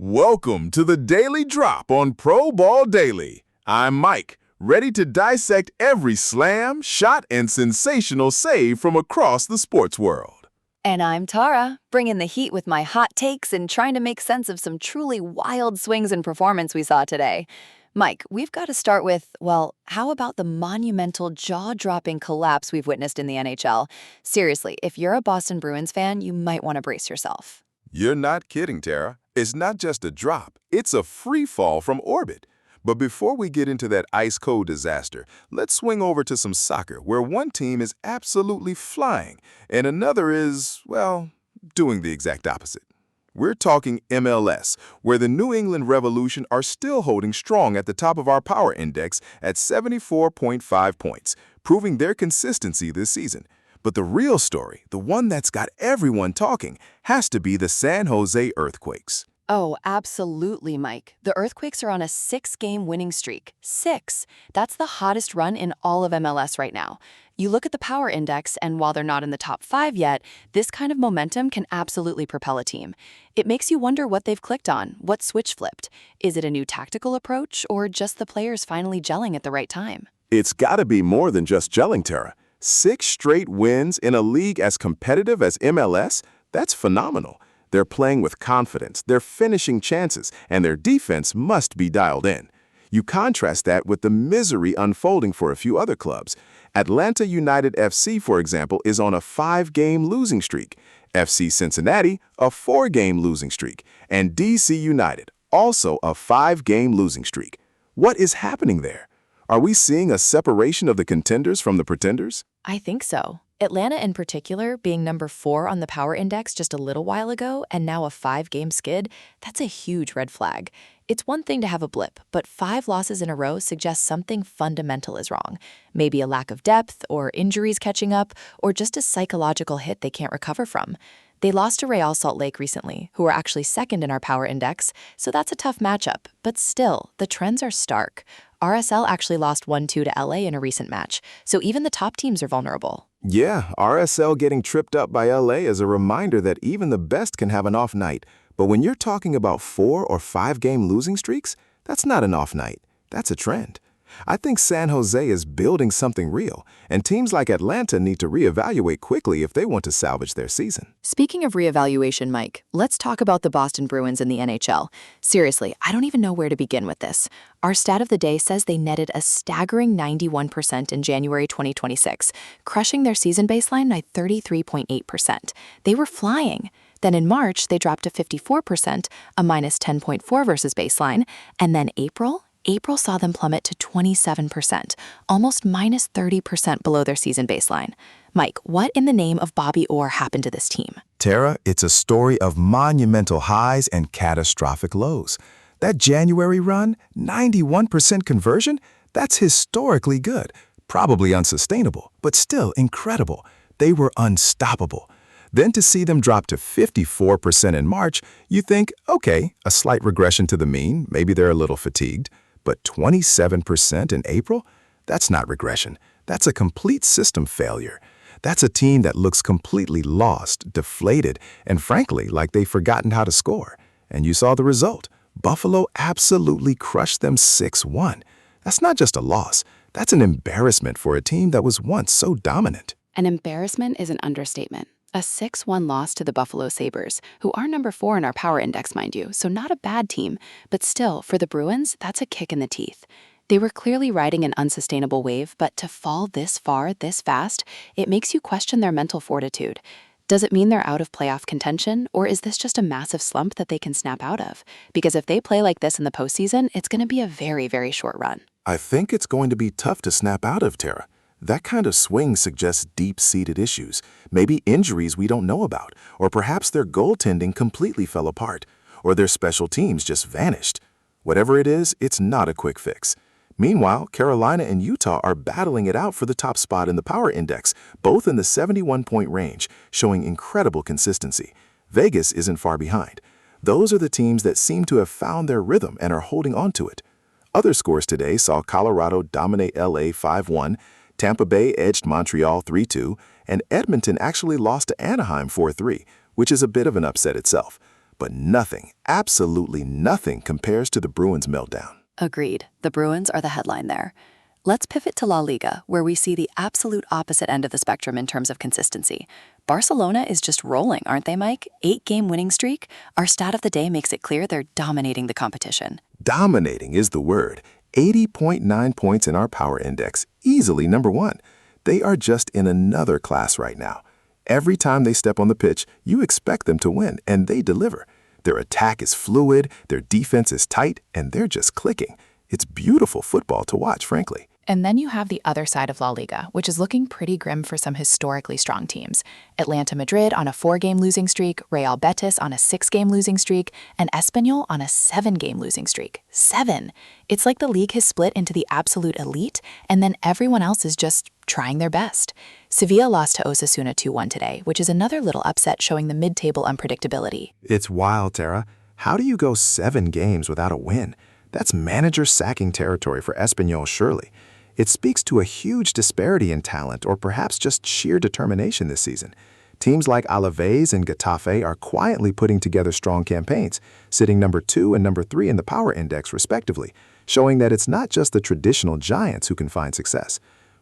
Welcome to the Daily Drop on Pro Ball Daily. I'm Mike, ready to dissect every slam, shot, and sensational save from across the sports world. And I'm Tara, bringing the heat with my hot takes and trying to make sense of some truly wild swings and performance we saw today. Mike, we've got to start with, well, how about the monumental, jaw-dropping collapse we've witnessed in the NHL? Seriously, if you're a Boston Bruins fan, you might want to brace yourself. You're not kidding, Tara. It's not just a drop, it's a free fall from orbit. But before we get into that ice-cold disaster, let's swing over to some soccer, where one team is absolutely flying, and another is, well, doing the exact opposite. We're talking MLS, where the New England Revolution are still holding strong at the top of our power index at 74.5 points, proving their consistency this season. But the real story, the one that's got everyone talking, has to be the San Jose Earthquakes. Oh, absolutely, Mike. The Earthquakes are on a 6-game winning streak. 6. That's the hottest run in all of MLS right now. You look at the power index, and while they're not in the top 5 yet, this kind of momentum can absolutely propel a team. It makes you wonder what they've clicked on, what switch flipped. Is it a new tactical approach, or just the players finally gelling at the right time? It's got to be more than just gelling, Tara. 6 straight wins in a league as competitive as MLS? That's phenomenal. They're playing with confidence, they're finishing chances, and their defense must be dialed in. You contrast that with the misery unfolding for a few other clubs. Atlanta United FC, for example, is on a 5-game losing streak. FC Cincinnati, a 4-game losing streak. And DC United, also a 5-game losing streak. What is happening there? Are we seeing a separation of the contenders from the pretenders? I think so. Atlanta in particular, being number 4 on the power index just a little while ago and now a 5-game skid, that's a huge red flag. It's one thing to have a blip, but 5 losses in a row suggests something fundamental is wrong. Maybe a lack of depth, or injuries catching up, or just a psychological hit they can't recover from. They lost to Real Salt Lake recently, who are actually 2nd in our power index, so that's a tough matchup. But still, the trends are stark. RSL actually lost 1-2 to LA in a recent match, so even the top teams are vulnerable. Yeah, RSL getting tripped up by LA is a reminder that even the best can have an off night. But when you're talking about 4 or 5-game losing streaks, that's not an off night. That's a trend. I think San Jose is building something real, and teams like Atlanta need to reevaluate quickly if they want to salvage their season. Speaking of reevaluation, Mike, let's talk about the Boston Bruins in the NHL. Seriously, I don't even know where to begin with this. Our stat of the day says they netted a staggering 91% in January 2026, crushing their season baseline by 33.8%. They were flying. Then in March, they dropped to 54%, a minus 10.4 versus baseline, and then April saw them plummet to 27%, almost minus 30% below their season baseline. Mike, what in the name of Bobby Orr happened to this team? Tara, it's a story of monumental highs and catastrophic lows. That January run, 91% conversion, that's historically good. Probably unsustainable, but still incredible. They were unstoppable. Then to see them drop to 54% in March, you think, okay, a slight regression to the mean, maybe they're a little fatigued. But 27% in April? That's not regression. That's a complete system failure. That's a team that looks completely lost, deflated, and frankly, like they've forgotten how to score. And you saw the result. Buffalo absolutely crushed them 6-1. That's not just a loss. That's an embarrassment for a team that was once so dominant. An embarrassment is an understatement. A 6-1 loss to the Buffalo Sabres, who are number 4 in our power index, mind you, so not a bad team. But still, for the Bruins, that's a kick in the teeth. They were clearly riding an unsustainable wave, but to fall this far, this fast, it makes you question their mental fortitude. Does it mean they're out of playoff contention, or is this just a massive slump that they can snap out of? Because if they play like this in the postseason, it's going to be a very, very short run. I think it's going to be tough to snap out of, Tara. That kind of swing suggests deep-seated issues, maybe injuries we don't know about, or perhaps their goaltending completely fell apart, or their special teams just vanished. Whatever it is, it's not a quick fix. Meanwhile, Carolina and Utah are battling it out for the top spot in the power index, both in the 71-point range, showing incredible consistency. Vegas isn't far behind. Those are the teams that seem to have found their rhythm and are holding on to it. Other scores today saw Colorado dominate LA 5-1, Tampa Bay edged Montreal 3-2, and Edmonton actually lost to Anaheim 4-3, which is a bit of an upset itself. But nothing, absolutely nothing compares to the Bruins' meltdown. Agreed. The Bruins are the headline there. Let's pivot to La Liga, where we see the absolute opposite end of the spectrum in terms of consistency. Barcelona is just rolling, aren't they, Mike? 8-game winning streak. Our stat of the day makes it clear they're dominating the competition. Dominating is the word. 80.9 points in our power index, easily number one. They are just in another class right now. Every time they step on the pitch, you expect them to win, and they deliver. Their attack is fluid, their defense is tight, and they're just clicking. It's beautiful football to watch, frankly. And then you have the other side of La Liga, which is looking pretty grim for some historically strong teams. Atlanta Madrid on a 4-game losing streak, Real Betis on a 6-game losing streak, and Espanyol on a 7-game losing streak. 7! It's like the league has split into the absolute elite, and then everyone else is just trying their best. Sevilla lost to Osasuna 2-1 today, which is another little upset showing the mid-table unpredictability. It's wild, Tara. How do you go 7 games without a win? That's manager sacking territory for Espanyol, surely. It speaks to a huge disparity in talent or perhaps just sheer determination this season. Teams like Alaves and Getafe are quietly putting together strong campaigns, sitting number 2 and number 3 in the power index respectively, showing that it's not just the traditional giants who can find success.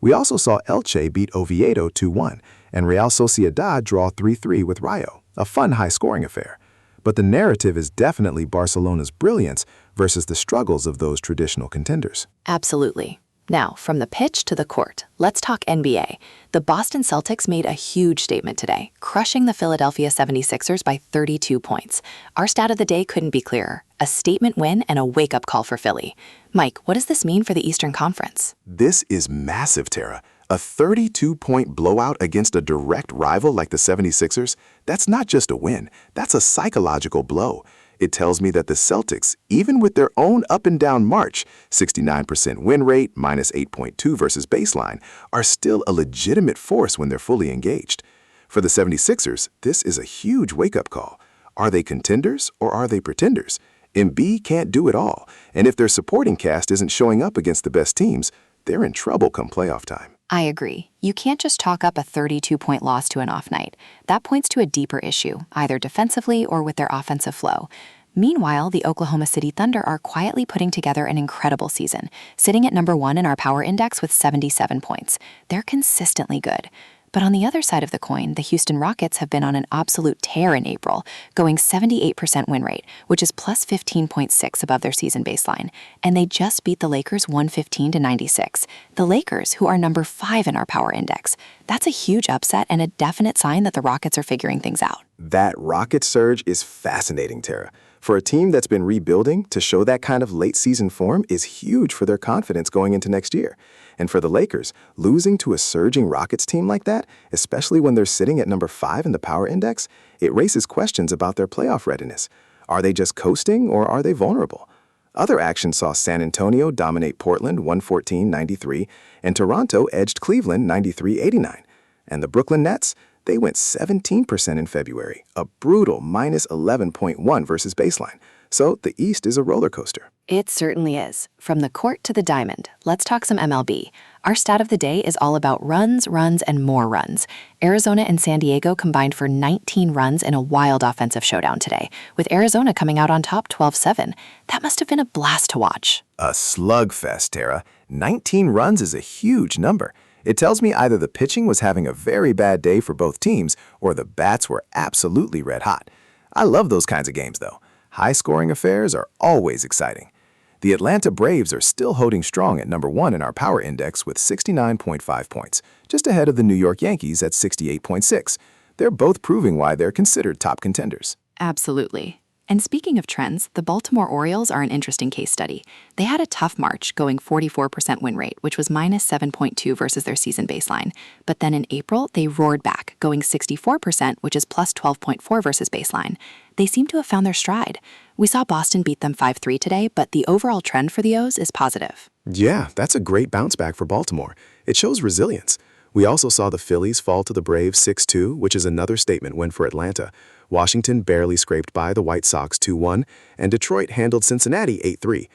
We also saw Elche beat Oviedo 2-1 and Real Sociedad draw 3-3 with Rayo, a fun high-scoring affair. But the narrative is definitely Barcelona's brilliance versus the struggles of those traditional contenders. Absolutely. Now, from the pitch to the court, let's talk NBA. The Boston Celtics made a huge statement today, crushing the Philadelphia 76ers by 32 points. Our stat of the day couldn't be clearer. A statement win and a wake-up call for Philly. Mike, what does this mean for the Eastern Conference? This is massive, Tara. A 32-point blowout against a direct rival like the 76ers, that's not just a win, that's a psychological blow. It tells me that the Celtics, even with their own up-and-down march, 69% win rate, minus 8.2 versus baseline, are still a legitimate force when they're fully engaged. For the 76ers, this is a huge wake-up call. Are they contenders or are they pretenders? Embiid can't do it all, and if their supporting cast isn't showing up against the best teams, they're in trouble come playoff time. I agree. You can't just chalk up a 32-point loss to an off night. That points to a deeper issue, either defensively or with their offensive flow. Meanwhile, the Oklahoma City Thunder are quietly putting together an incredible season, sitting at number 1 in our power index with 77 points. They're consistently good. But on the other side of the coin, the Houston Rockets have been on an absolute tear in April, going 78% win rate, which is plus 15.6 above their season baseline. And they just beat the Lakers 115-96. The Lakers, who are number 5 in our power index. That's a huge upset and a definite sign that the Rockets are figuring things out. That Rocket surge is fascinating, Tara. For a team that's been rebuilding, to show that kind of late-season form is huge for their confidence going into next year. And for the Lakers, losing to a surging Rockets team like that, especially when they're sitting at number 5 in the power index, it raises questions about their playoff readiness. Are they just coasting or are they vulnerable? Other action saw San Antonio dominate Portland 114-93 and Toronto edged Cleveland 93-89. And the Brooklyn Nets, they went 17% in February, a brutal minus 11.1 versus baseline. So the East is a roller coaster. It certainly is. From the court to the diamond, let's talk some MLB. Our stat of the day is all about runs, and more runs. Arizona and San Diego combined for 19 runs in a wild offensive showdown today, with Arizona coming out on top 12-7. That must have been a blast to watch. A slugfest, Tara. 19 runs is a huge number. It tells me either the pitching was having a very bad day for both teams or the bats were absolutely red hot. I love those kinds of games, though. High-scoring affairs are always exciting. The Atlanta Braves are still holding strong at number 1 in our power index with 69.5 points, just ahead of the New York Yankees at 68.6. They're both proving why they're considered top contenders. Absolutely. And speaking of trends, the Baltimore Orioles are an interesting case study. They had a tough March, going 44% win rate, which was minus 7.2 versus their season baseline. But then in April, they roared back, going 64%, which is plus 12.4 versus baseline. They seem to have found their stride. We saw Boston beat them 5-3 today, but the overall trend for the O's is positive. Yeah, that's a great bounce back for Baltimore. It shows resilience. We also saw the Phillies fall to the Braves 6-2, which is another statement win for Atlanta. Washington barely scraped by the White Sox 2-1, and Detroit handled Cincinnati 8-3.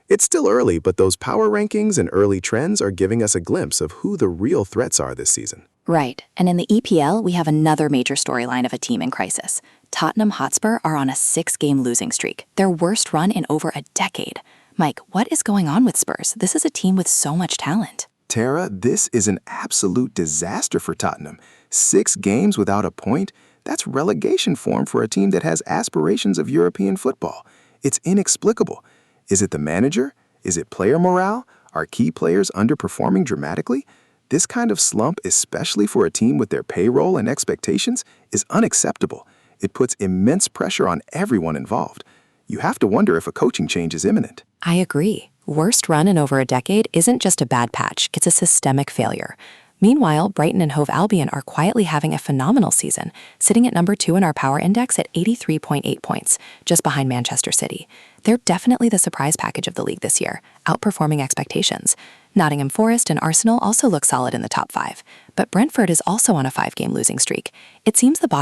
It's still early, but those power rankings and early trends are giving us a glimpse of who the real threats are this season. Right, and in the EPL, we have another major storyline of a team in crisis. Tottenham Hotspur are on a 6-game losing streak, their worst run in over a decade. Mike, what is going on with Spurs? This is a team with so much talent. Tara, this is an absolute disaster for Tottenham. 6 games without a point? That's relegation form for a team that has aspirations of European football. It's inexplicable. Is it the manager? Is it player morale? Are key players underperforming dramatically? This kind of slump, especially for a team with their payroll and expectations, is unacceptable. It puts immense pressure on everyone involved. You have to wonder if a coaching change is imminent. I agree. Worst run in over a decade isn't just a bad patch, it's a systemic failure. Meanwhile, Brighton and Hove Albion are quietly having a phenomenal season, sitting at number 2 in our power index at 83.8 points, just behind Manchester City. They're definitely the surprise package of the league this year, outperforming expectations. Nottingham Forest and Arsenal also look solid in the top 5, but Brentford is also on a 5-game losing streak. It seems the bottom